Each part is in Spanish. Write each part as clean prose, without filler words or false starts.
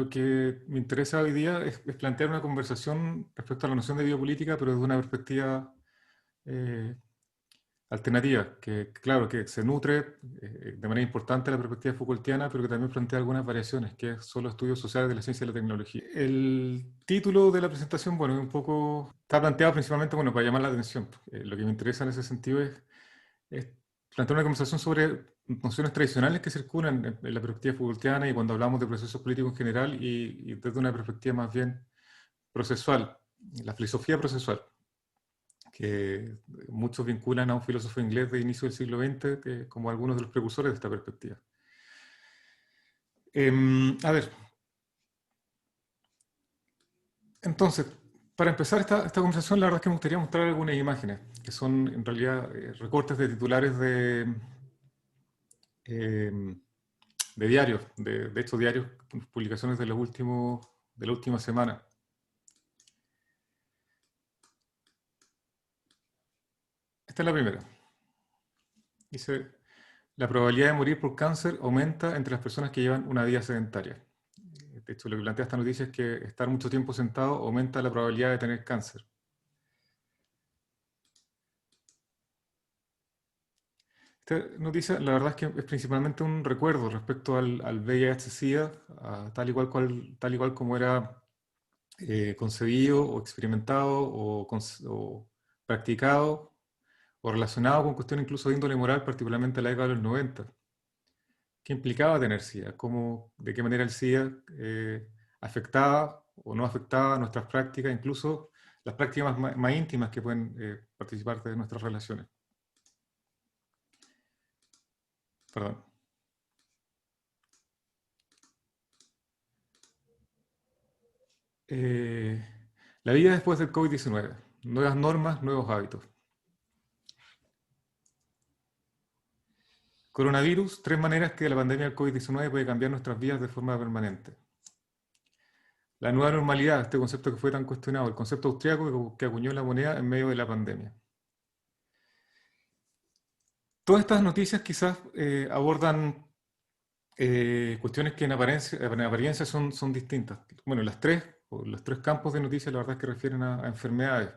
lo que me interesa hoy día es plantear una conversación respecto a la noción de biopolítica, pero desde una perspectiva eh, alternativa, que claro, que se nutre de manera importante de la perspectiva Foucaultiana, pero que también plantea algunas variaciones, que es solo estudios sociales de la ciencia y la tecnología. El título de la presentación, bueno, es un poco, está planteado principalmente, bueno, para llamar la atención. Lo que me interesa en ese sentido es plantear una conversación sobre nociones tradicionales que circulan en la perspectiva Foucaultiana y cuando hablamos de procesos políticos en general y desde una perspectiva más bien procesual, la filosofía procesual, que muchos vinculan a un filósofo inglés de inicio del siglo XX como algunos de los precursores de esta perspectiva. A ver, entonces, para empezar esta conversación, la verdad es que me gustaría mostrar algunas imágenes, que son en realidad recortes de titulares eh, de diarios, de hecho diarios, publicaciones de de la última semana. Esta es la primera. Dice, la probabilidad de morir por cáncer aumenta entre las personas que llevan una vida sedentaria. De hecho, lo que plantea esta noticia es que estar mucho tiempo sentado aumenta la probabilidad de tener cáncer. Esta noticia, la verdad es que es principalmente un recuerdo respecto al VIH-Sida, tal y cual como era concebido o experimentado o practicado o relacionado con cuestiones incluso de índole moral, particularmente en la década de los 90. ¿Qué implicaba tener SIDA? ¿De qué manera el SIDA afectaba o no afectaba nuestras prácticas, incluso las prácticas más íntimas que pueden participar de nuestras relaciones? Perdón. Eh, la vida después del COVID-19. Nuevas normas, nuevos hábitos. Coronavirus, tres maneras que la pandemia del COVID-19 puede cambiar nuestras vidas de forma permanente. La nueva normalidad, este concepto que fue tan cuestionado, el concepto austriaco que acuñó la moneda en medio de la pandemia. Todas estas noticias quizás abordan cuestiones que en apariencia son distintas. Bueno, los tres campos de noticias la verdad es que refieren a enfermedades.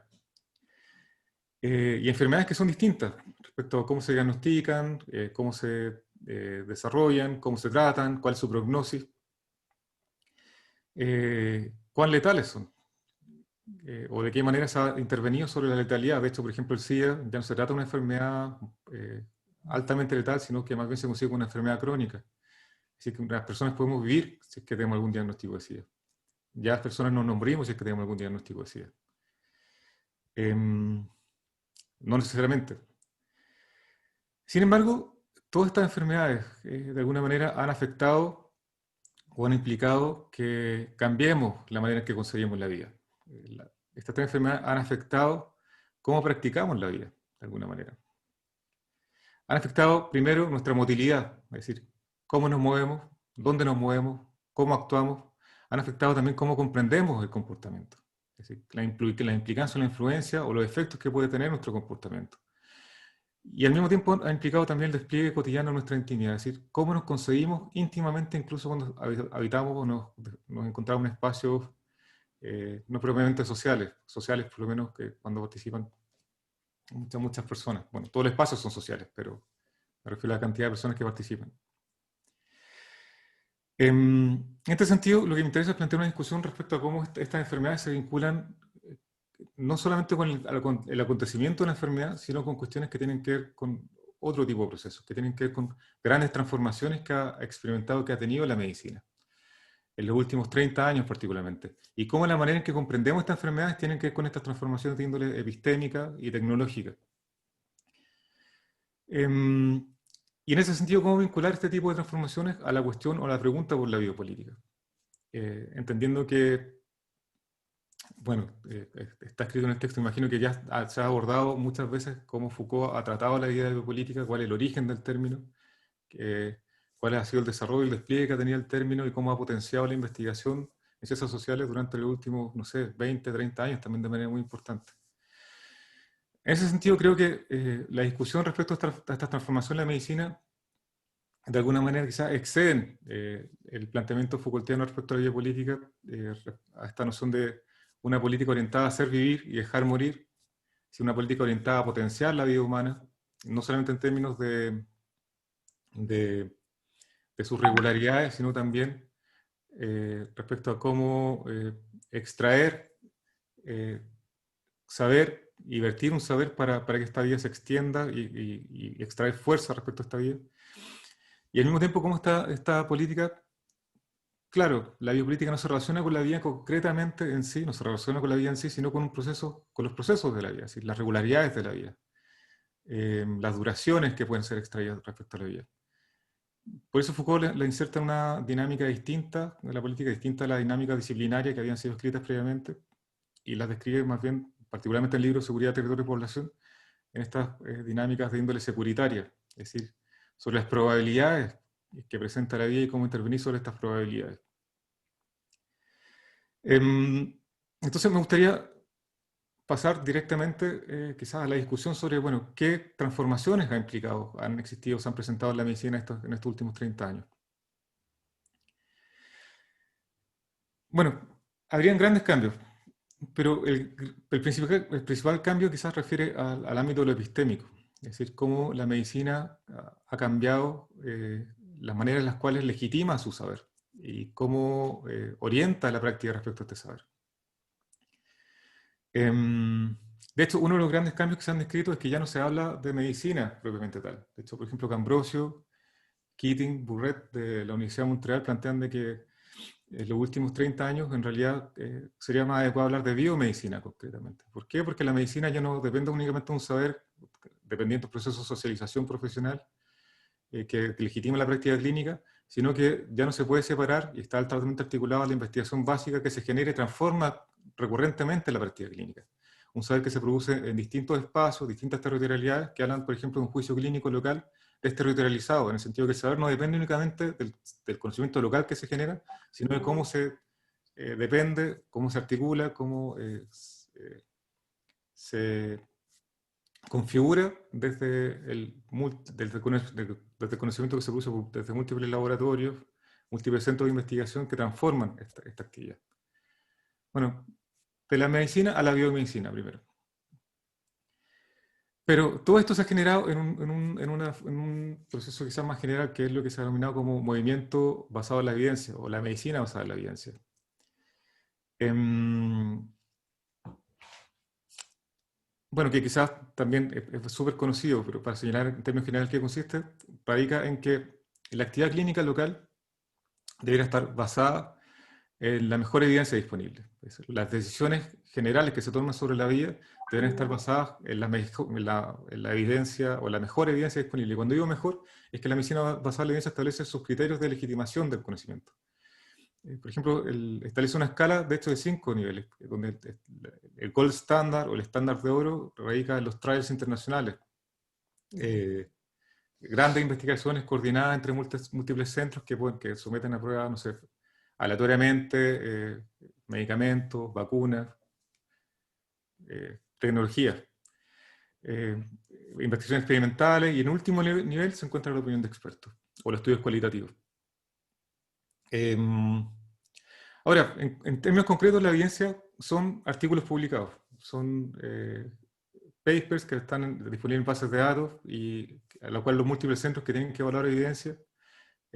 Y enfermedades que son distintas respecto a cómo se diagnostican, cómo se desarrollan, cómo se tratan, cuál es su prognosis, cuán letales son, o de qué manera se ha intervenido sobre la letalidad. De hecho, por ejemplo, el SIDA ya no se trata de una enfermedad eh, altamente letal, sino que más bien se consigue una enfermedad crónica. Así que las personas podemos vivir si es que tenemos algún diagnóstico de SIDA. Ya las personas nos morimos si es que tenemos algún diagnóstico de SIDA. No necesariamente. Sin embargo, todas estas enfermedades de alguna manera han afectado o han implicado que cambiemos la manera en que concebimos la vida. Estas tres enfermedades han afectado cómo practicamos la vida, de alguna manera. Han afectado primero nuestra motilidad, es decir, cómo nos movemos, dónde nos movemos, cómo actuamos. Han afectado también cómo comprendemos el comportamiento, es decir, la implicancia, la influencia o los efectos que puede tener nuestro comportamiento. Y al mismo tiempo ha implicado también el despliegue cotidiano de nuestra intimidad, es decir, cómo nos concebimos íntimamente incluso cuando habitamos o nos encontramos en espacios no propiamente sociales por lo menos que cuando participan muchas personas. Bueno, todos los espacios son sociales, pero me refiero a la cantidad de personas que participan. En este sentido, lo que me interesa es plantear una discusión respecto a cómo estas enfermedades se vinculan no solamente con el acontecimiento de la enfermedad, sino con cuestiones que tienen que ver con otro tipo de procesos, que tienen que ver con grandes transformaciones que ha experimentado, que ha tenido la medicina, en los últimos 30 años particularmente, y cómo la manera en que comprendemos estas enfermedades tienen que ver con estas transformaciones de índole epistémica y tecnológica. Y en ese sentido, ¿cómo vincular este tipo de transformaciones a la cuestión o a la pregunta por la biopolítica? Entendiendo que bueno, está escrito en el texto, imagino que ya se ha abordado muchas veces cómo Foucault ha tratado la idea de biopolítica, cuál es el origen del término, cuál ha sido el desarrollo y el despliegue que ha tenido el término y cómo ha potenciado la investigación en ciencias sociales durante los últimos, no sé, 20, 30 años, también de manera muy importante. En ese sentido, creo que la discusión respecto a esta transformación en la medicina de alguna manera quizás exceden el planteamiento Foucaultiano respecto a la biopolítica, a esta noción de una política orientada a hacer vivir y dejar morir, sino una política orientada a potenciar la vida humana, no solamente en términos de, de sus regularidades, sino también respecto a cómo extraer saber y vertir un saber para que esta vida se extienda y extraer fuerza respecto a esta vida. Y al mismo tiempo, cómo esta política, claro, la biopolítica no se relaciona con la vida concretamente en sí, no se relaciona con la vida en sí, sino con un proceso, con los procesos de la vida, es decir, las regularidades de la vida, las duraciones que pueden ser extraídas respecto a la vida. Por eso Foucault la inserta en una dinámica distinta, en la política distinta a la dinámica disciplinaria que habían sido escritas previamente, y las describe más bien, particularmente en el libro Seguridad, Territorio y Población, en estas dinámicas de índole securitaria, es decir, sobre las probabilidades que presenta la vida y cómo intervenir sobre estas probabilidades. Entonces me gustaría pasar directamente quizás a la discusión sobre, bueno, qué transformaciones han existido, se han presentado en la medicina en estos últimos 30 años. Bueno, habrían grandes cambios, pero el principal cambio quizás refiere al ámbito de lo epistémico, es decir, cómo la medicina ha cambiado las maneras en las cuales legitima su saber y cómo orienta la práctica respecto a este saber. De hecho, uno de los grandes cambios que se han descrito es que ya no se habla de medicina propiamente tal. De hecho, por ejemplo, Cambrosio, Keating, Burret de la Universidad de Montreal plantean de que en los últimos 30 años en realidad sería más adecuado hablar de biomedicina concretamente. ¿Por qué? Porque la medicina ya no depende únicamente de un saber dependiente del proceso de socialización profesional que legitima la práctica clínica, sino que ya no se puede separar y está altamente articulado a la investigación básica que se genera y transforma recurrentemente la práctica clínica. Un saber que se produce en distintos espacios, distintas territorialidades, que hablan, por ejemplo, de un juicio clínico local desterritorializado, en el sentido que el saber no depende únicamente del conocimiento local que se genera, sino de cómo depende, cómo se articula, cómo se configura desde el conocimiento que se produce desde múltiples laboratorios, múltiples centros de investigación que transforman esta actividad. Bueno, de la medicina a la biomedicina primero. Pero todo esto se ha generado en un proceso quizás más general, que es lo que se ha denominado como movimiento basado en la evidencia, o la medicina basada en la evidencia. Bueno, que quizás también es súper conocido, pero para señalar en términos generales qué consiste, radica en que la actividad clínica local debería estar basada en la mejor evidencia disponible. Es decir, las decisiones generales que se toman sobre la vida deben estar basadas en la evidencia o la mejor evidencia disponible. Y cuando digo mejor, es que la medicina basada en la evidencia establece sus criterios de legitimación del conocimiento. Por ejemplo, establece una escala, de hecho, de 5 niveles, donde el gold standard o el estándar de oro radica en los trials internacionales. Grandes investigaciones coordinadas entre múltiples centros que someten a pruebas, no sé, aleatoriamente, medicamentos, vacunas, tecnologías, investigaciones experimentales, y en último nivel se encuentra la opinión de expertos o los estudios cualitativos. Ahora, en términos concretos, la evidencia son artículos publicados, son papers que están disponibles en bases de datos y a los cuales los múltiples centros que tienen que evaluar evidencia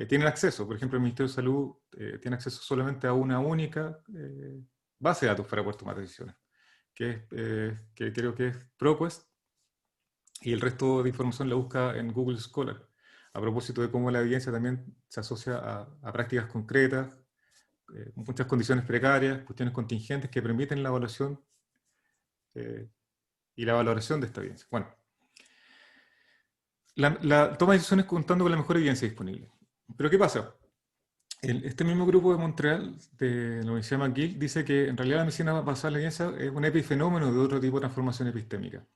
tienen acceso. Por ejemplo, el Ministerio de Salud tiene acceso solamente a una única base de datos para poder tomar decisiones, que creo que es ProQuest, y el resto de información la busca en Google Scholar, a propósito de cómo la evidencia también se asocia a prácticas concretas, muchas condiciones precarias, cuestiones contingentes que permiten la evaluación y la valoración de esta evidencia. Bueno, la toma de decisiones contando con la mejor evidencia disponible. Pero ¿qué pasa? Este mismo grupo de Montreal, de la Universidad McGill, dice que en realidad la medicina basada en la evidencia es un epifenómeno de otro tipo de transformación epistémica.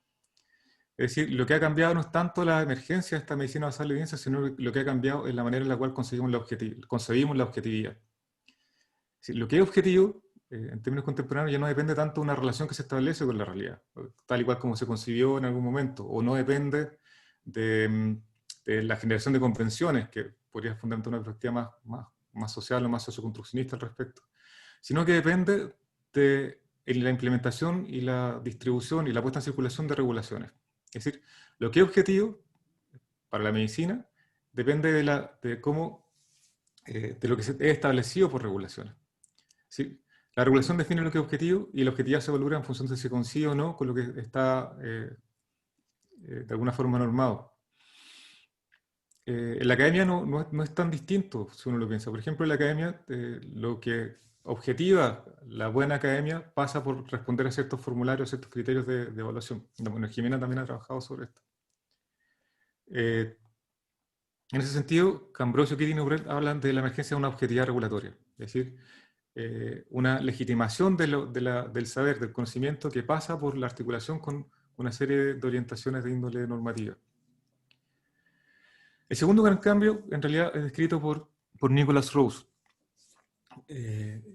Es decir, lo que ha cambiado no es tanto la emergencia de esta medicina basada en la evidencia, sino lo que ha cambiado es la manera en la cual concebimos la objetividad. Es decir, lo que es objetivo, en términos contemporáneos, ya no depende tanto de una relación que se establece con la realidad, tal y cual como se concibió en algún momento, o no depende de la generación de convenciones que podría fundamentar una perspectiva más social o más socioconstruccionista al respecto, sino que depende de la implementación y la distribución y la puesta en circulación de regulaciones. Es decir, lo que es objetivo para la medicina depende de cómo, de lo que es establecido por regulaciones. ¿Sí? La regulación define lo que es objetivo y la objetividad se valora en función de si coincide o no con lo que está de alguna forma normado. En la academia no es tan distinto, si uno lo piensa. Por ejemplo, en la academia, lo que objetiva la buena academia pasa por responder a ciertos formularios, a ciertos criterios de evaluación. Bueno, Jimena también ha trabajado sobre esto. En ese sentido, Ambrosio, Keating y Burrell hablan de la emergencia de una objetividad regulatoria, es decir, una legitimación del saber, del conocimiento que pasa por la articulación con una serie de orientaciones de índole normativa. El segundo gran cambio, en realidad, es descrito por Nicholas Rose,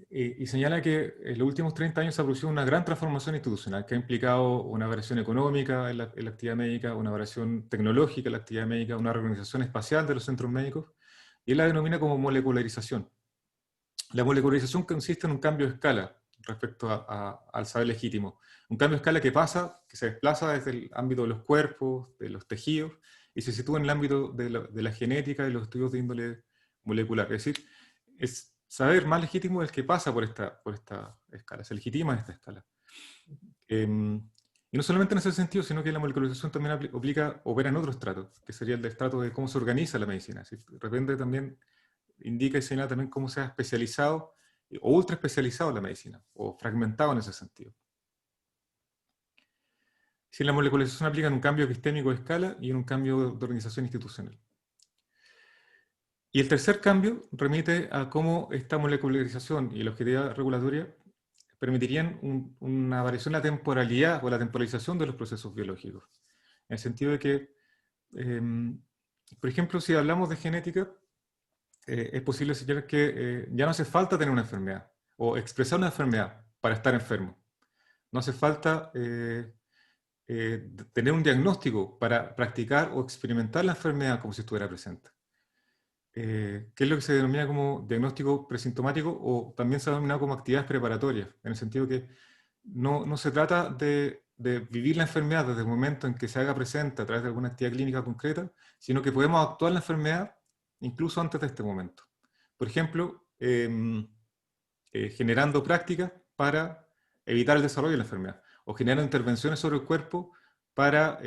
y señala que en los últimos 30 años se ha producido una gran transformación institucional que ha implicado una variación económica en la actividad médica, una variación tecnológica en la actividad médica, una reorganización espacial de los centros médicos, y él la denomina como molecularización. La molecularización consiste en un cambio de escala respecto al saber legítimo. Un cambio de escala que se desplaza desde el ámbito de los cuerpos, de los tejidos, y se sitúa en el ámbito de la genética y los estudios de índole molecular. Es decir, es saber más legítimo el que pasa por esta escala, se legitima en esta escala. Y no solamente en ese sentido, sino que la molecularización también opera en otro estrato, que sería el estrato de cómo se organiza la medicina. ¿Sí? De repente también indica y señala también cómo se ha especializado o ultra especializado la medicina, o fragmentado en ese sentido. Si la molecularización aplica en un cambio epistémico de escala y en un cambio de organización institucional. Y el tercer cambio remite a cómo esta molecularización y la objetividad regulatoria permitirían una variación en la temporalidad o la temporalización de los procesos biológicos. En el sentido de que, por ejemplo, si hablamos de genética, es posible señalar que ya no hace falta tener una enfermedad o expresar una enfermedad para estar enfermo. No hace falta tener un diagnóstico para practicar o experimentar la enfermedad como si estuviera presente. Que es lo que se denomina como diagnóstico presintomático, o también se ha denominado como actividades preparatorias, en el sentido que no se trata de vivir la enfermedad desde el momento en que se haga presente a través de alguna actividad clínica concreta, sino que podemos actuar la enfermedad incluso antes de este momento. Por ejemplo, generando prácticas para evitar el desarrollo de la enfermedad, o generando intervenciones sobre el cuerpo para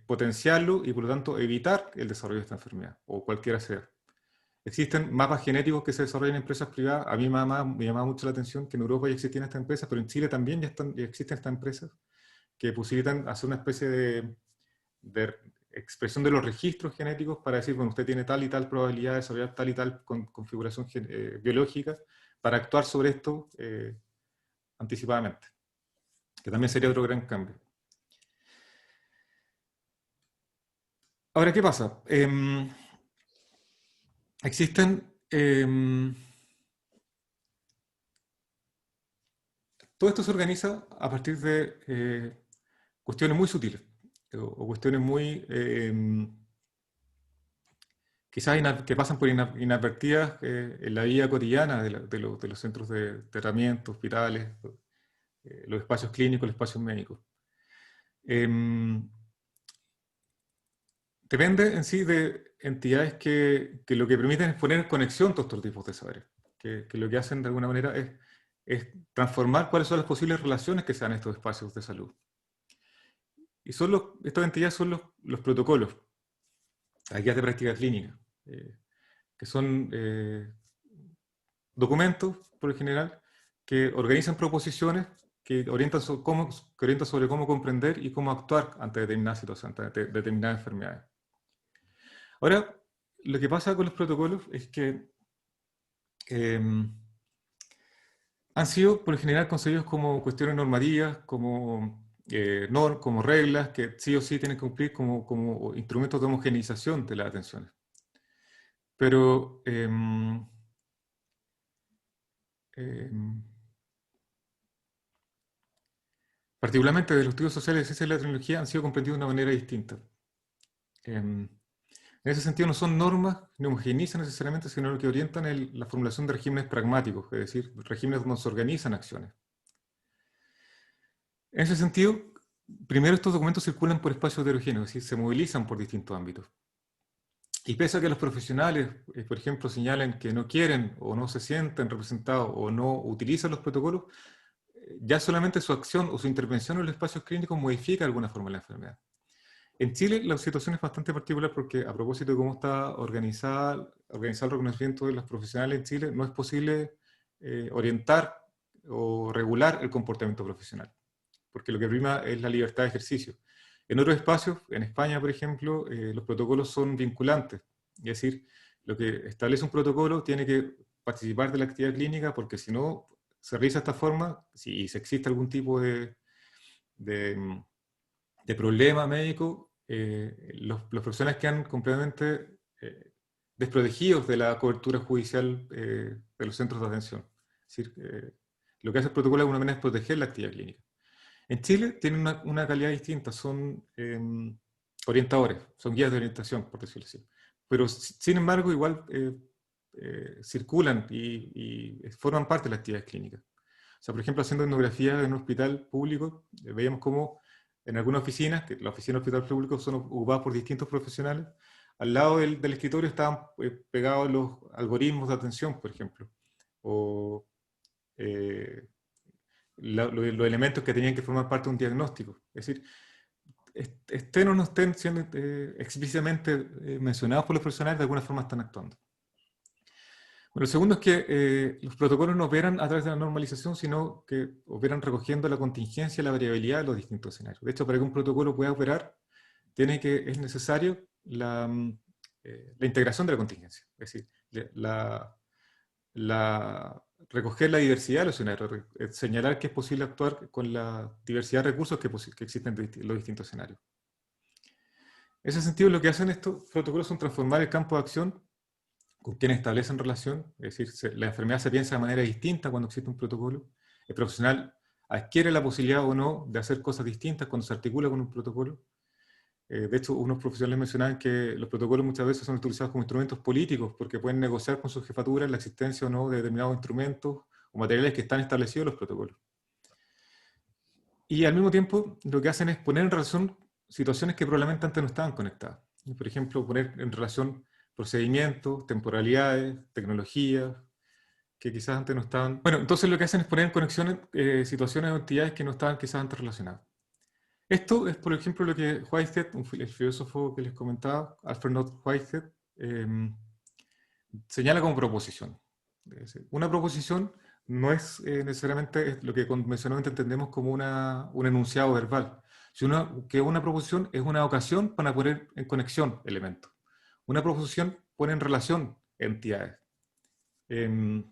potenciarlo y por lo tanto evitar el desarrollo de esta enfermedad, o cualquiera sea. Existen mapas genéticos que se desarrollan en empresas privadas. A mí me llamaba mucho la atención que en Europa ya existían estas empresas, pero en Chile también ya existen estas empresas que posibilitan hacer una especie de expresión de los registros genéticos para decir, bueno, usted tiene tal y tal probabilidad de desarrollar tal y tal configuración biológica para actuar sobre esto anticipadamente, que también sería otro gran cambio. Ahora, ¿qué pasa? Existen todo esto se organiza a partir de cuestiones muy sutiles o cuestiones muy quizás que pasan por inadvertidas en la vida cotidiana de los centros de tratamiento, hospitales, los espacios clínicos, los espacios médicos. Depende en sí de entidades que lo que permiten es poner en conexión todos estos tipos de saberes, que lo que hacen de alguna manera es transformar cuáles son las posibles relaciones que se dan en estos espacios de salud. Y estas entidades son los protocolos, las guías de práctica clínica, que son documentos, por lo general, que organizan proposiciones que orientan sobre cómo comprender y cómo actuar ante determinadas situaciones, ante determinadas enfermedades. Ahora, lo que pasa con los protocolos es que han sido, por lo general, concebidos como cuestiones normativas, como reglas que sí o sí tienen que cumplir como instrumentos de homogeneización de las atenciones. Pero particularmente de los estudios sociales, de ciencia y la tecnología, han sido comprendidos de una manera distinta. En ese sentido no son normas ni homogeneizan necesariamente, sino que orientan la formulación de regímenes pragmáticos, es decir, regímenes donde se organizan acciones. En ese sentido, primero estos documentos circulan por espacios heterogéneos, es decir, se movilizan por distintos ámbitos. Y pese a que los profesionales, por ejemplo, señalen que no quieren o no se sienten representados o no utilizan los protocolos, ya solamente su acción o su intervención en los espacios clínicos modifica de alguna forma la enfermedad. En Chile la situación es bastante particular porque a propósito de cómo está organizado el reconocimiento de los profesionales en Chile, no es posible orientar o regular el comportamiento profesional, porque lo que prima es la libertad de ejercicio. En otros espacios, en España, por ejemplo, los protocolos son vinculantes, es decir, lo que establece un protocolo tiene que participar de la actividad clínica porque si no se realiza de esta forma, si existe algún tipo de, de problema médico, los profesionales quedan completamente desprotegidos de la cobertura judicial de los centros de atención. Es decir, lo que hace el protocolo de alguna manera es proteger la actividad clínica. En Chile tienen una calidad distinta, son orientadores, son guías de orientación, por decirlo así. Pero sin embargo, igual circulan y forman parte de las actividades clínicas. O sea, por ejemplo, haciendo etnografía en un hospital público, veíamos cómo en algunas oficinas, que las oficinas de hospital público son ocupadas por distintos profesionales, al lado del escritorio estaban pegados los algoritmos de atención, por ejemplo, o los elementos que tenían que formar parte de un diagnóstico. Es decir, estén o no estén siendo explícitamente mencionados por los profesionales, de alguna forma están actuando. Bueno, lo segundo es que los protocolos no operan a través de la normalización, sino que operan recogiendo la contingencia y la variabilidad de los distintos escenarios. De hecho, para que un protocolo pueda operar, es necesario la integración de la contingencia. Es decir, recoger la diversidad de los escenarios, señalar que es posible actuar con la diversidad de recursos que existen en los distintos escenarios. En ese sentido, lo que hacen estos protocolos son transformar el campo de acción con quienes establecen relación, es decir, la enfermedad se piensa de manera distinta cuando existe un protocolo, el profesional adquiere la posibilidad o no de hacer cosas distintas cuando se articula con un protocolo. De hecho, unos profesionales mencionaban que los protocolos muchas veces son utilizados como instrumentos políticos porque pueden negociar con sus jefaturas la existencia o no de determinados instrumentos o materiales que están establecidos en los protocolos. Y al mismo tiempo, lo que hacen es poner en relación situaciones que probablemente antes no estaban conectadas. Por ejemplo, poner en relación procedimientos, temporalidades, tecnologías, que quizás antes no estaban... Bueno, entonces lo que hacen es poner en conexiones situaciones o entidades que no estaban quizás antes relacionadas. Esto es, por ejemplo, lo que Whitehead, el filósofo que les comentaba, Alfred North Whitehead, señala como proposición. Una proposición no es necesariamente lo que convencionalmente entendemos como un enunciado verbal, sino que una proposición es una ocasión para poner en conexión elementos. Una proposición pone en relación entidades. Entonces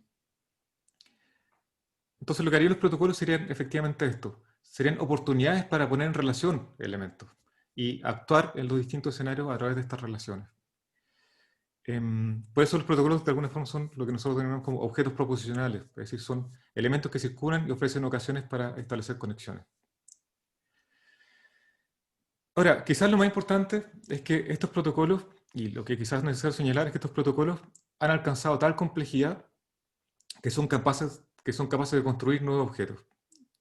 lo que harían los protocolos serían efectivamente esto, serían oportunidades para poner en relación elementos y actuar en los distintos escenarios a través de estas relaciones. Por eso los protocolos de alguna forma son lo que nosotros denominamos como objetos proposicionales, es decir, son elementos que circulan y ofrecen ocasiones para establecer conexiones. Ahora, quizás lo más importante es que estos protocolos, y lo que quizás es necesario señalar es que estos protocolos han alcanzado tal complejidad que son capaces de construir nuevos objetos,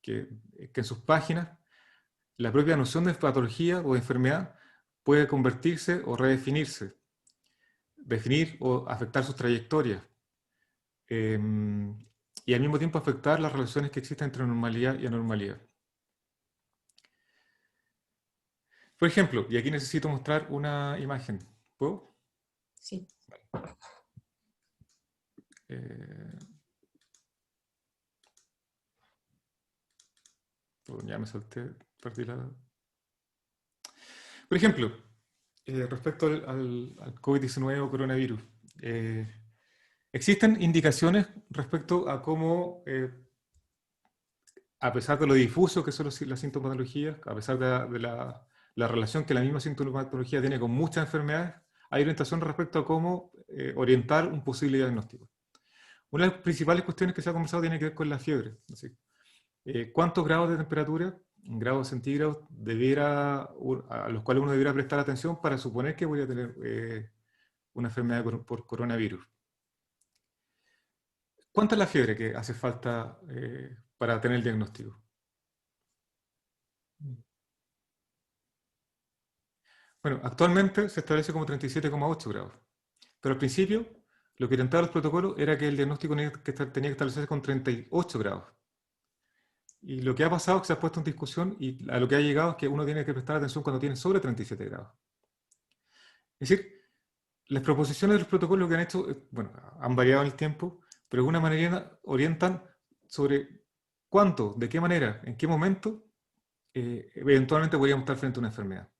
que en sus páginas la propia noción de patología o de enfermedad puede convertirse o redefinirse, definir o afectar sus trayectorias, y al mismo tiempo afectar las relaciones que existen entre normalidad y anormalidad. Por ejemplo, y aquí necesito mostrar una imagen. ¿Puedo? Sí. Ya me salté, perdí la... Por ejemplo, respecto al COVID-19 o coronavirus, existen indicaciones respecto a cómo, a pesar de lo difuso que son las sintomatologías, a pesar de la relación que la misma sintomatología tiene con muchas enfermedades, hay orientación respecto a cómo orientar un posible diagnóstico. Una de las principales cuestiones que se ha conversado tiene que ver con la fiebre. Así, ¿cuántos grados de temperatura, en grados centígrados, a los cuales uno debiera prestar atención para suponer que voy a tener una enfermedad por coronavirus. ¿Cuánta es la fiebre que hace falta para tener el diagnóstico? Bueno, actualmente se establece como 37,8 grados, pero al principio lo que orientaba los protocolos era que el diagnóstico tenía que establecerse con 38 grados. Y lo que ha pasado es que se ha puesto en discusión y a lo que ha llegado es que uno tiene que prestar atención cuando tiene sobre 37 grados. Es decir, las proposiciones de los protocolos que han hecho, bueno, han variado en el tiempo, pero de alguna manera orientan sobre cuánto, de qué manera, en qué momento, eventualmente podríamos estar frente a una enfermedad.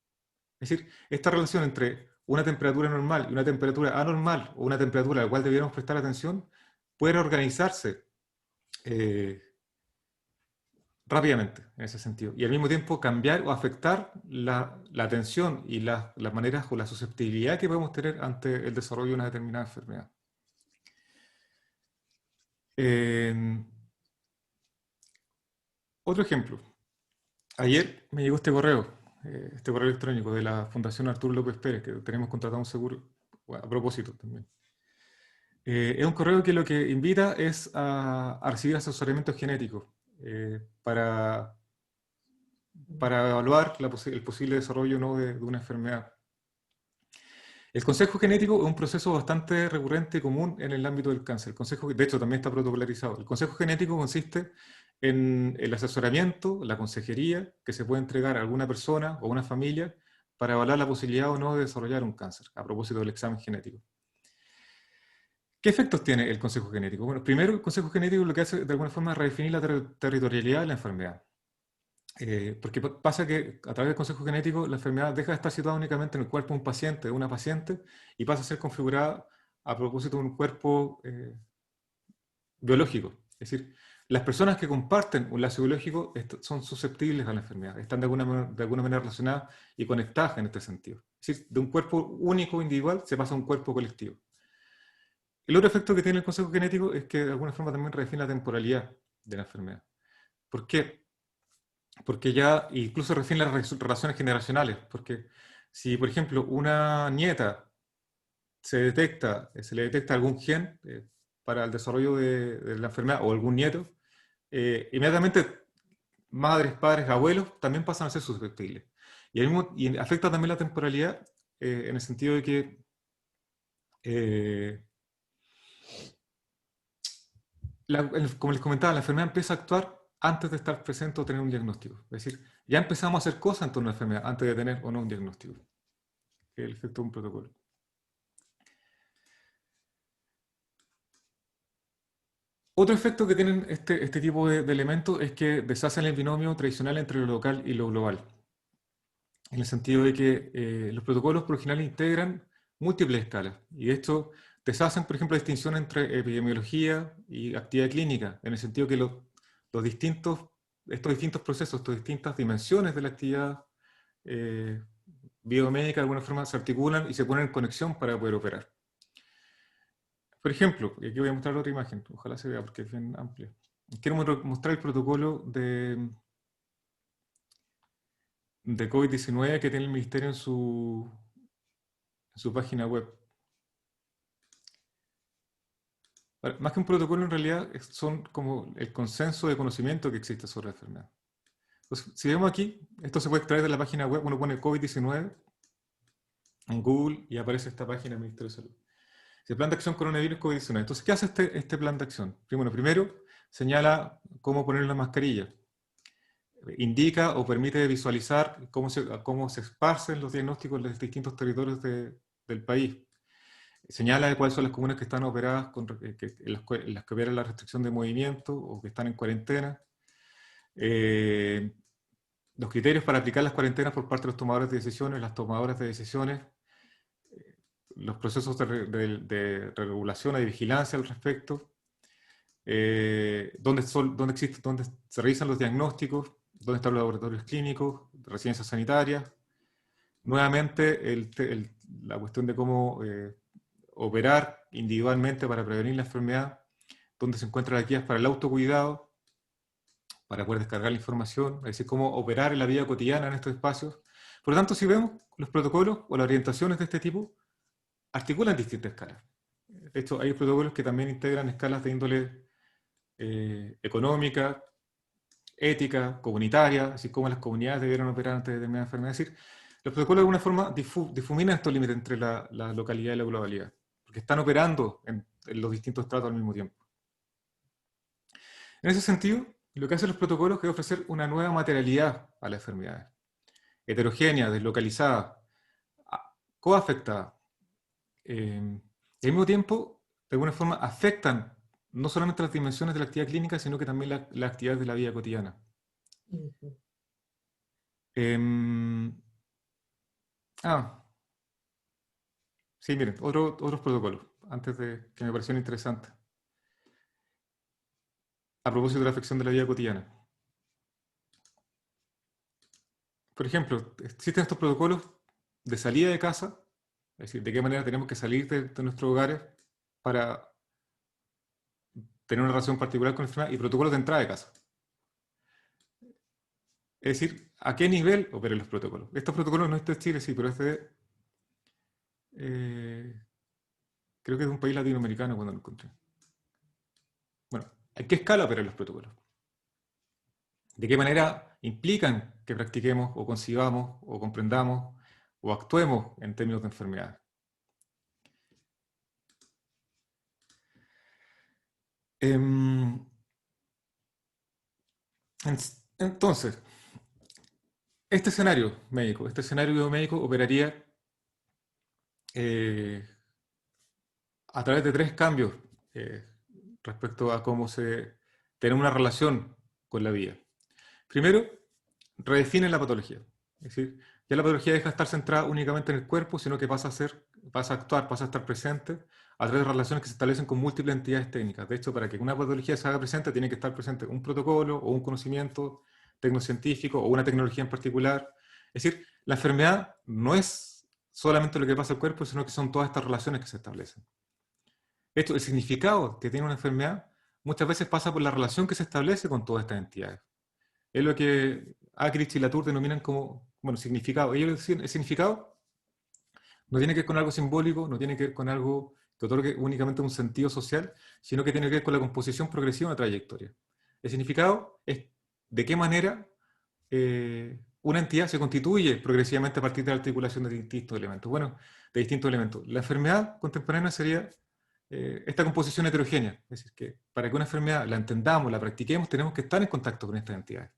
Es decir, esta relación entre una temperatura normal y una temperatura anormal, o una temperatura a la cual debiéramos prestar atención, puede organizarse rápidamente en ese sentido. Y al mismo tiempo cambiar o afectar la atención y las maneras o la susceptibilidad que podemos tener ante el desarrollo de una determinada enfermedad. Otro ejemplo. Ayer me llegó este correo electrónico de la Fundación Arturo López Pérez, que tenemos contratado un seguro, bueno, a propósito también. Es un correo que lo que invita es a recibir asesoramiento genético para evaluar el posible desarrollo, ¿no?, de una enfermedad. El consejo genético es un proceso bastante recurrente y común en el ámbito del cáncer. El consejo, de hecho, también está protocolarizado. El consejo genético consiste en el asesoramiento, la consejería que se puede entregar a alguna persona o a una familia para evaluar la posibilidad o no de desarrollar un cáncer, a propósito del examen genético. ¿Qué efectos tiene el consejo genético? Bueno, primero, el consejo genético lo que hace de alguna forma es redefinir la territorialidad de la enfermedad. Porque pasa que a través del consejo genético la enfermedad deja de estar situada únicamente en el cuerpo de un paciente, de una paciente, y pasa a ser configurada a propósito de un cuerpo biológico. Es decir, las personas que comparten un lazo biológico son susceptibles a la enfermedad, están de alguna manera relacionadas y conectadas en este sentido. Es decir, de un cuerpo único, individual, se pasa a un cuerpo colectivo. El otro efecto que tiene el consejo genético es que de alguna forma también redefine la temporalidad de la enfermedad. ¿Por qué? Porque ya incluso redefine las relaciones generacionales. Porque si, por ejemplo, una nieta se le detecta algún gen para el desarrollo de la enfermedad o algún nieto, inmediatamente madres, padres, abuelos también pasan a ser susceptibles. Y afecta también la temporalidad en el sentido de que como les comentaba, la enfermedad empieza a actuar antes de estar presente o tener un diagnóstico. Es decir, ya empezamos a hacer cosas en torno a la enfermedad antes de tener o no un diagnóstico. Que es el efecto de un protocolo. Otro efecto que tienen este tipo de elementos es que deshacen el binomio tradicional entre lo local y lo global. En el sentido de que los protocolos por lo general integran múltiples escalas. Y de hecho, deshacen, por ejemplo, la distinción entre epidemiología y actividad clínica, en el sentido que estos distintos procesos, estas distintas dimensiones de la actividad biomédica de alguna forma se articulan y se ponen en conexión para poder operar. Por ejemplo, aquí voy a mostrar otra imagen, ojalá se vea porque es bien amplia. Quiero mostrar el protocolo de COVID-19 que tiene el Ministerio en su página web. Más que un protocolo, en realidad son como el consenso de conocimiento que existe sobre la enfermedad. Entonces, si vemos aquí, esto se puede extraer de la página web, uno pone COVID-19 en Google y aparece esta página del Ministerio de Salud. El plan de acción coronavirus COVID-19. Entonces, ¿qué hace este plan de acción? Primero, señala cómo poner la mascarilla. Indica o permite visualizar cómo se esparcen los diagnósticos en los distintos territorios del país. Señala cuáles son las comunas que están operadas, en las que opera la restricción de movimiento o que están en cuarentena. Los criterios para aplicar las cuarentenas por parte de los tomadores de decisiones, las tomadoras de decisiones, los procesos de regulación y de vigilancia al respecto, dónde se realizan los diagnósticos, dónde están los laboratorios clínicos, residencias sanitarias. Nuevamente, la cuestión de cómo operar individualmente para prevenir la enfermedad, dónde se encuentran las guías para el autocuidado, para poder descargar la información, es decir, cómo operar en la vida cotidiana en estos espacios. Por lo tanto, si vemos los protocolos o las orientaciones de este tipo, articulan distintas escalas. De hecho, hay protocolos que también integran escalas de índole económica, ética, comunitaria, así como las comunidades debieron operar ante determinadas enfermedades. Es decir, los protocolos de alguna forma difuminan estos límites entre la localidad y la globalidad, porque están operando en los distintos estratos al mismo tiempo. En ese sentido, lo que hacen los protocolos es ofrecer una nueva materialidad a las enfermedades, heterogénea, deslocalizada, coafectada. Y al mismo tiempo, de alguna forma, afectan no solamente las dimensiones de la actividad clínica, sino que también las actividades de la vida cotidiana. Sí, miren, otros protocolos, antes de que me parecieron interesantes. A propósito de la afección de la vida cotidiana. Por ejemplo, existen estos protocolos de salida de casa, es decir, de qué manera tenemos que salir de nuestros hogares para tener una relación particular con la enfermedad, y protocolos de entrada de casa. Es decir, ¿a qué nivel operan los protocolos? Estos protocolos no es de Chile, sí, pero es de... creo que es de un país latinoamericano cuando lo encontré. Bueno, ¿a qué escala operan los protocolos? ¿De qué manera implican que practiquemos o concibamos o comprendamos o actuemos en términos de enfermedad? Entonces, este escenario biomédico operaría a través de tres cambios eh, respecto a cómo se tiene una relación con la vida. Primero, redefinen la patología. Es decir, ya la patología deja de estar centrada únicamente en el cuerpo, sino que pasa a actuar, pasa a estar presente a través de relaciones que se establecen con múltiples entidades técnicas. De hecho, para que una patología se haga presente, tiene que estar presente un protocolo o un conocimiento tecnocientífico o una tecnología en particular. Es decir, la enfermedad no es solamente lo que pasa al cuerpo, sino que son todas estas relaciones que se establecen. De hecho, el significado que tiene una enfermedad muchas veces pasa por la relación que se establece con todas estas entidades. Es lo que Acrich y Latour denominan como, bueno, significado. Ellos decían, el significado no tiene que ver con algo simbólico, no tiene que ver con algo que otorgue únicamente un sentido social, sino que tiene que ver con la composición progresiva de una trayectoria. El significado es de qué manera una entidad se constituye progresivamente a partir de la articulación de distintos elementos. Bueno, de distintos elementos. La enfermedad contemporánea sería esta composición heterogénea. Es decir, que para que una enfermedad la entendamos, la practiquemos, tenemos que estar en contacto con estas entidades.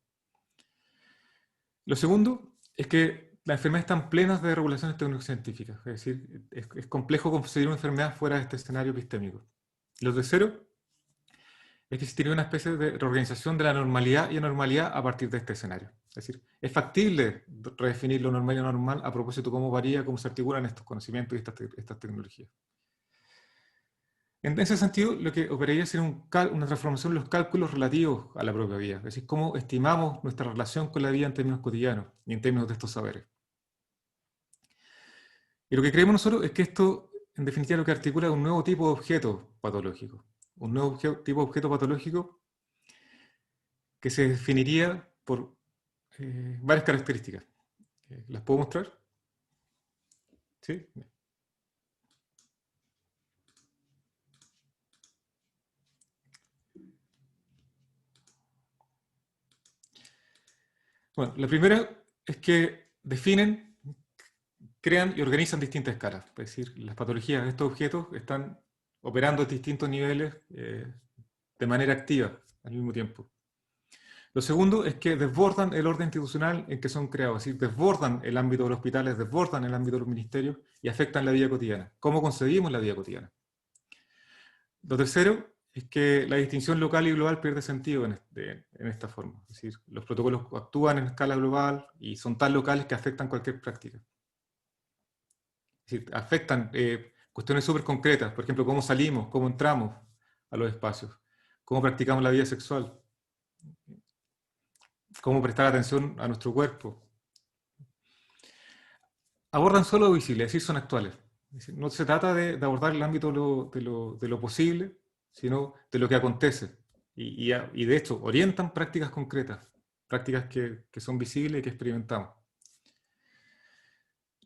Lo segundo es que las enfermedades están plenas de regulaciones tecnocientíficas, es decir, es complejo conseguir una enfermedad fuera de este escenario epistémico. Lo tercero es que existiría una especie de reorganización de la normalidad y anormalidad a partir de este escenario. Es decir, es factible redefinir lo normal y anormal a propósito de cómo varía, cómo se articulan estos conocimientos y estas tecnologías. En ese sentido, lo que operaría sería una transformación de los cálculos relativos a la propia vida, es decir, cómo estimamos nuestra relación con la vida en términos cotidianos y en términos de estos saberes. Y lo que creemos nosotros es que esto, en definitiva, lo que articula es un nuevo tipo de objeto patológico, un nuevo tipo de objeto patológico que se definiría por varias características. ¿Las puedo mostrar? ¿Sí? Bueno, la primera es que definen, crean y organizan distintas escalas. Es decir, las patologías de estos objetos están operando a distintos niveles de manera activa al mismo tiempo. Lo segundo es que desbordan el orden institucional en que son creados, es decir, desbordan el ámbito de los hospitales, desbordan el ámbito de los ministerios y afectan la vida cotidiana. ¿Cómo concebimos la vida cotidiana? Lo tercero es que la distinción local y global pierde sentido en esta forma. Es decir, los protocolos actúan en escala global y son tan locales que afectan cualquier práctica. Es decir, afectan cuestiones súper concretas, por ejemplo, cómo salimos, cómo entramos a los espacios, cómo practicamos la vida sexual, cómo prestar atención a nuestro cuerpo. Abordan solo lo visible, es decir, son actuales. Es decir, no se trata de abordar el ámbito de lo posible, sino de lo que acontece. Y de hecho, orientan prácticas concretas, prácticas que son visibles y que experimentamos.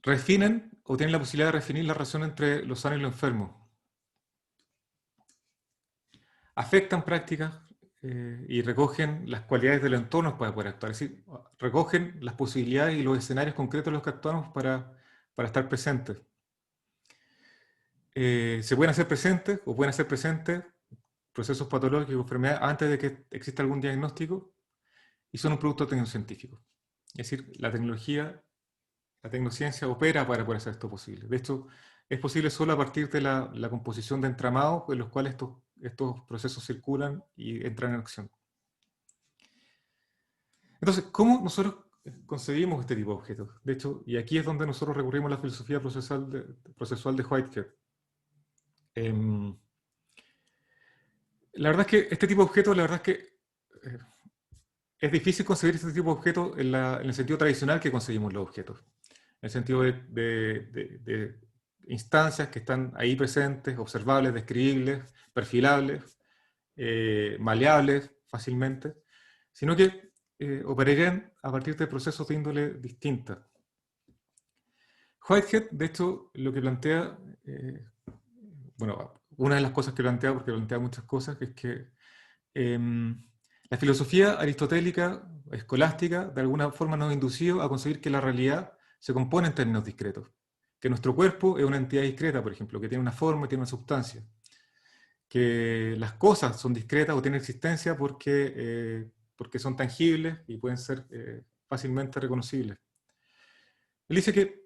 refinen o tienen la posibilidad de redefinir la relación entre lo sano y lo enfermo. Afectan prácticas y recogen las cualidades del entorno para poder actuar. Es decir, recogen las posibilidades y los escenarios concretos en los que actuamos para estar presentes. Se pueden hacer presentes o pueden hacer presentes procesos patológicos o enfermedades antes de que exista algún diagnóstico y son un producto tecnocientífico. Es decir, la tecnología, la tecnociencia opera para poder hacer esto posible. De hecho, es posible solo a partir de la composición de entramados en los cuales estos procesos circulan y entran en acción. Entonces, ¿cómo nosotros concebimos este tipo de objetos? De hecho, y aquí es donde nosotros recurrimos a la filosofía procesual de Whitehead. La verdad es que este tipo de objetos, la verdad es que es difícil concebir este tipo de objetos en el sentido tradicional que concebimos los objetos. En el sentido de instancias que están ahí presentes, observables, describibles, perfilables, maleables fácilmente, sino que operarían a partir de procesos de índole distinta. Whitehead, de hecho, lo que plantea, bueno, una de las cosas que plantea, porque plantea muchas cosas, es que la filosofía aristotélica, escolástica, de alguna forma nos ha inducido a concebir que la realidad se compone en términos discretos, que nuestro cuerpo es una entidad discreta, por ejemplo, que tiene una forma y tiene una sustancia, que las cosas son discretas o tienen existencia porque son tangibles y pueden ser fácilmente reconocibles. Él dice que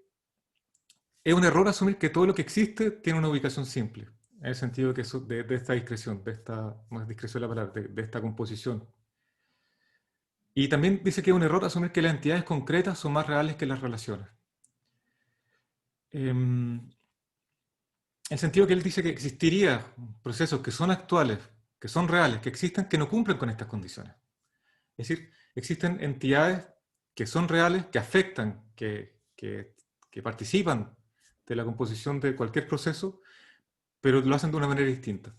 es un error asumir que todo lo que existe tiene una ubicación simple, en el sentido de esta discreción, no es discreción la palabra, de esta composición. Y también dice que es un error asumir que las entidades concretas son más reales que las relaciones. En el sentido que él dice que existiría procesos que son actuales, que son reales, que existen, que no cumplen con estas condiciones. Es decir, existen entidades que son reales, que afectan, que participan de la composición de cualquier proceso, pero lo hacen de una manera distinta.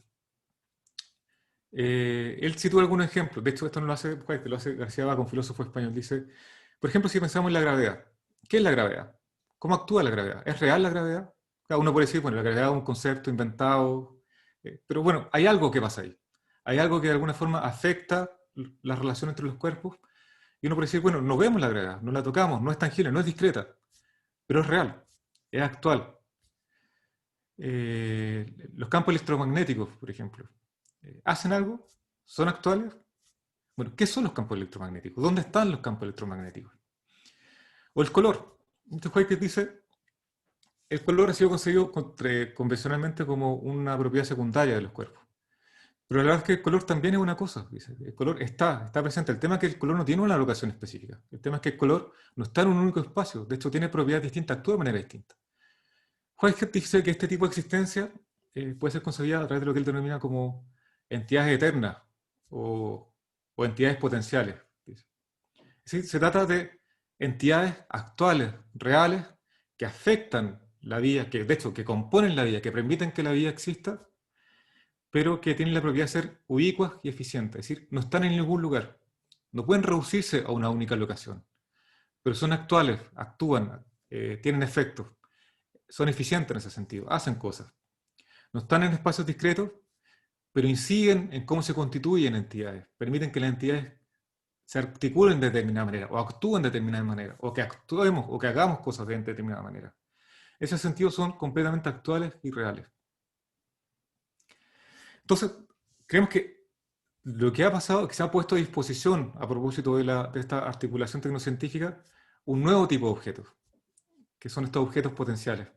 Él sitúa algunos ejemplos, de hecho esto no lo hace White, lo hace García Vaca, un filósofo español. Dice, por ejemplo, si pensamos en la gravedad, ¿qué es la gravedad? ¿Cómo actúa la gravedad? ¿Es real la gravedad? Cada uno puede decir, bueno, la gravedad es un concepto inventado, pero bueno, hay algo que pasa ahí. Hay algo que de alguna forma afecta la relación entre los cuerpos, y uno puede decir, bueno, no vemos la gravedad, no la tocamos, no es tangible, no es discreta, pero es real, es actual. Los campos electromagnéticos, por ejemplo, ¿hacen algo? ¿Son actuales? Bueno, ¿qué son los campos electromagnéticos? ¿Dónde están los campos electromagnéticos? O el color. Este juez que dice, el color ha sido concebido convencionalmente como una propiedad secundaria de los cuerpos. Pero la verdad es que el color también es una cosa, dice. El color está presente. El tema es que el color no tiene una locación específica. El tema es que el color no está en un único espacio. De hecho, tiene propiedades distintas, actúa de manera distinta. Whitehead dice que este tipo de existencia puede ser concebida a través de lo que él denomina como entidades eternas o entidades potenciales. Dice. Es decir, se trata de entidades actuales, reales, que afectan la vida, que de hecho que componen la vida, que permiten que la vida exista, pero que tienen la propiedad de ser ubicuas y eficientes. Es decir, no están en ningún lugar. No pueden reducirse a una única locación, pero son actuales, actúan, tienen efectos, son eficientes en ese sentido, hacen cosas. No están en espacios discretos, pero inciden en cómo se constituyen entidades, permiten que las entidades se articulen de determinada manera, o actúen de determinada manera, o que actuemos, o que hagamos cosas de determinada manera. Esos sentidos son completamente actuales y reales. Entonces, creemos que lo que ha pasado es que se ha puesto a disposición, a propósito de esta articulación tecnocientífica, un nuevo tipo de objetos, que son estos objetos potenciales,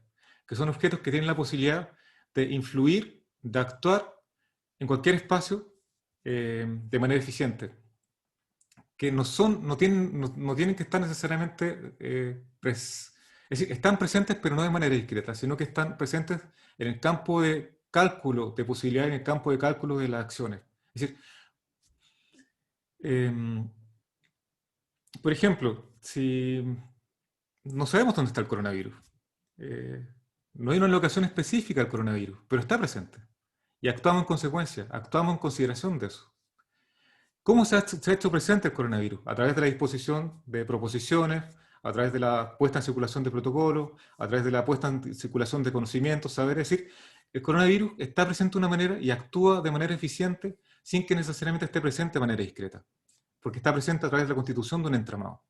que son objetos que tienen la posibilidad de influir, de actuar en cualquier espacio de manera eficiente, que no tienen que estar necesariamente, es decir, están presentes pero no de manera discreta, sino que están presentes en el campo de cálculo, de posibilidades en el campo de cálculo de las acciones. Es decir, por ejemplo, si no sabemos dónde está el coronavirus, eh, no hay una locación específica del coronavirus, pero está presente. Y actuamos en consecuencia, actuamos en consideración de eso. ¿Cómo se ha hecho presente el coronavirus? A través de la disposición de proposiciones, a través de la puesta en circulación de protocolos, a través de la puesta en circulación de conocimientos, saber. Es decir, el coronavirus está presente de una manera y actúa de manera eficiente sin que necesariamente esté presente de manera discreta, porque está presente a través de la constitución de un entramado.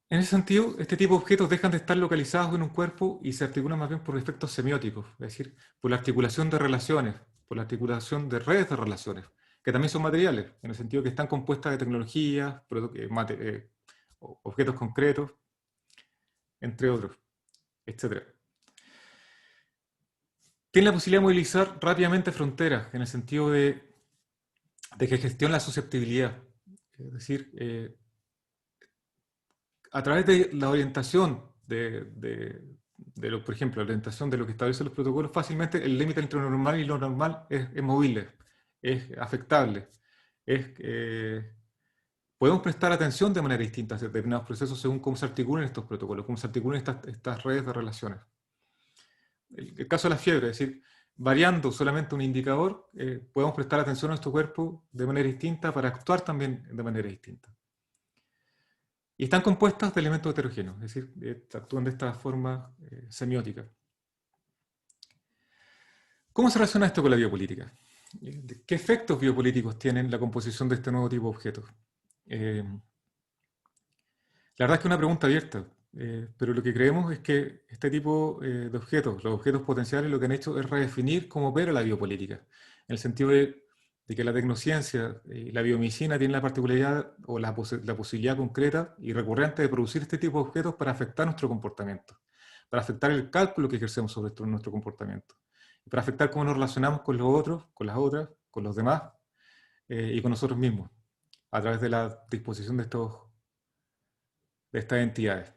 En ese sentido, este tipo de objetos dejan de estar localizados en un cuerpo y se articulan más bien por efectos semióticos, es decir, por la articulación de relaciones, por la articulación de redes de relaciones, que también son materiales, en el sentido que están compuestas de tecnologías, objetos concretos, entre otros, etc. Tiene la posibilidad de movilizar rápidamente fronteras, en el sentido de que gestiona la susceptibilidad, es decir, a través de la orientación por ejemplo, la orientación de lo que establecen los protocolos, fácilmente el límite entre lo normal y lo normal es movible, es afectable. Podemos prestar atención de manera distinta a determinados procesos según cómo se articulan estos protocolos, cómo se articulan estas redes de relaciones. El caso de la fiebre, es decir, variando solamente un indicador, podemos prestar atención a nuestro cuerpo de manera distinta para actuar también de manera distinta. Y están compuestas de elementos heterogéneos, es decir, actúan de esta forma semiótica. ¿Cómo se relaciona esto con la biopolítica? ¿Qué efectos biopolíticos tienen la composición de este nuevo tipo de objetos? La verdad es que es una pregunta abierta, pero lo que creemos es que este tipo de objetos, los objetos potenciales, lo que han hecho es redefinir cómo opera la biopolítica, en el sentido de que la tecnociencia y la biomedicina tienen la particularidad o la posibilidad concreta y recurrente de producir este tipo de objetos para afectar nuestro comportamiento, para afectar el cálculo que ejercemos sobre nuestro comportamiento, para afectar cómo nos relacionamos con los otros, con las otras, con los demás y con nosotros mismos, a través de la disposición de estas entidades.